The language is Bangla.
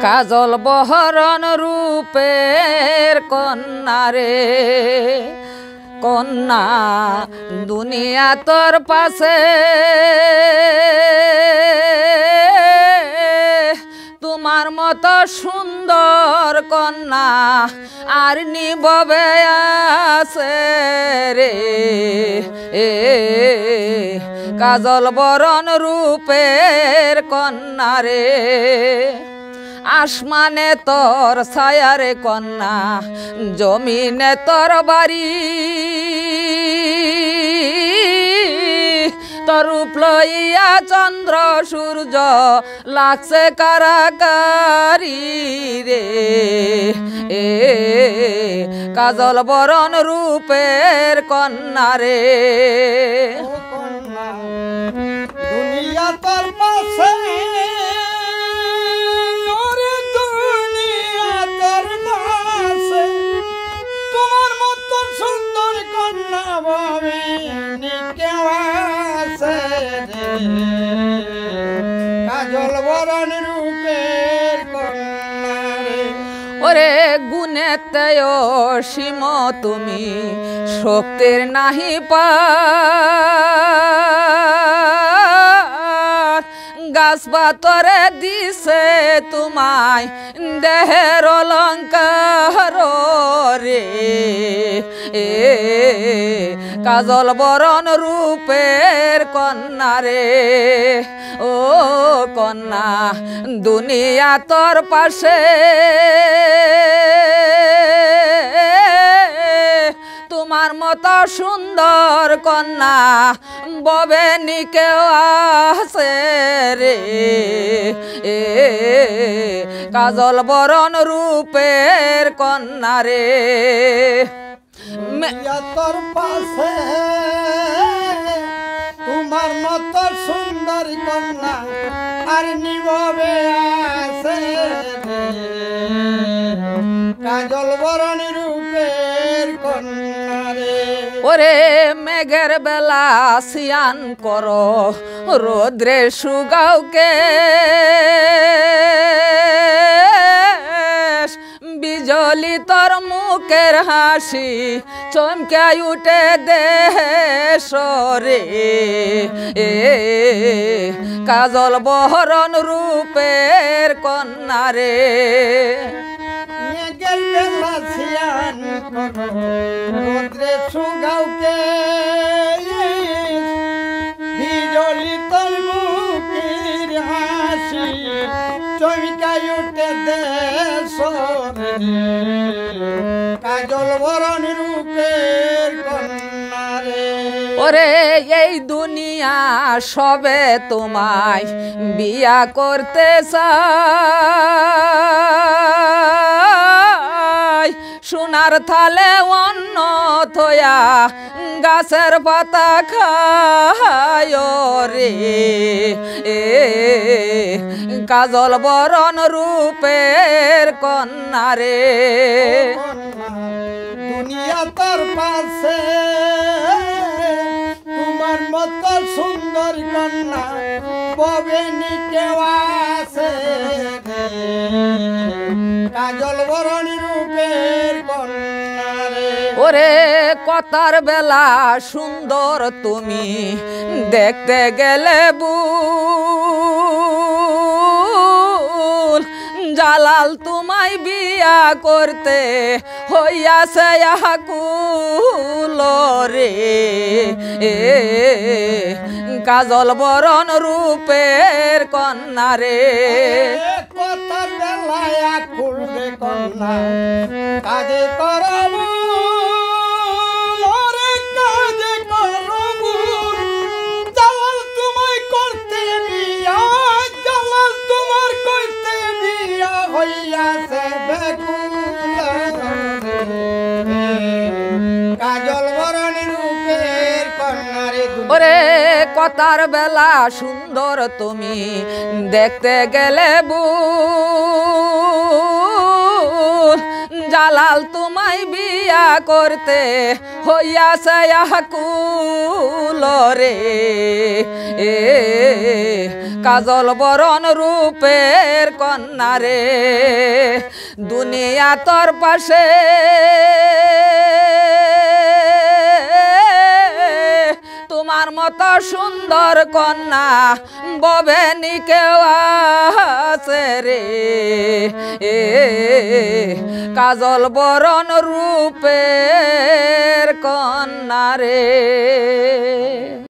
কাজল বহরণ রূপের কন্যা রে কন্যা দুনিয়া তোর পাশে তোমার মতো সুন্দর কন্যা আর নিববে আছে রে কাজল বরণ রূপের কন্যা রে আসমানে তোর ছায়ারে কন্যা জমিনে তোর বাড়ি তোর রূপ লইয়া চন্দ্র সূর্য লাগছে কারাকারি রে কাজল বরণ রূপের কন্যা রে দুনিয়া তোর পাশে তোমার মতো সুন্দর কন্যা ভাবিনি কেউ আছে কাজল বরণ রূপের কন্যা রে ওরে গুণেতে অসীম তুমি শক্তির নাহি পার গাছ পাতরে দিছে তোমায় দেহের অলঙ্কার রে কাজল বরণ রূপের কন্যা রে ও কন্যা দুনিয়া তোর পাশে তোমার মতো সুন্দর কন্যা ববে নি কেউ আছে রে কাজল বরণ রূপের কন্যা রে তোর পাশে তোমার মতো সুন্দর কন্যা আর নিববে আছে কাজল বরণ রূপের কন্যা রে ওরে মেঘের বেলা সিয়ান করো রোদ্রে সুগাওকে বিজলি তোর মুখের হাসি চমকে উঠে দেশ রে কাজল বহরণ রূপের কন্যা রে মেঘের বেলা সিয়ান রোদ্রে সুগাওকে বিজলি তোর মুখের হাসি চমকে উঠে দেশ কাজল বরণ রূপের কন্যা রে ওরে এই দুনিয়া সবে তোমায় বিয়া করতে চায় সোনার থালে অন্ন থয়া গাছের পাতা খায় রে কাজল বরণ রূপের কন্যা রে দুনিয়া তোর পাশে তোমার মতো সুন্দর কন্যা ববে নি কেউ আছে কাজল বরণ রূপের কন্যা রে ওরে কথার বেলা সুন্দর তুমি দেখতে গেলে বুল জালাল তোমায় বিয়া করতে হইয়াছে আকুল রে কাজল বরণ রূপের কন্যা রে কথার বেলায় আকুল রে কন্যা কাজে করব কাজল বরণ রূপের কন্যা রে ওরে কথার বেলা সুন্দর তুমি দেখতে গেলে বুল জালাল তোমায় বিয়া করতে হইয়াছে আকুল রে কাজল বরণ রূপের কন্যা রে দুনিয়া তোর পাশে তোমার মতো সুন্দর কন্যা ববেনি কেউ আছে রে কাজল বরণ রূপের কন্যা রে।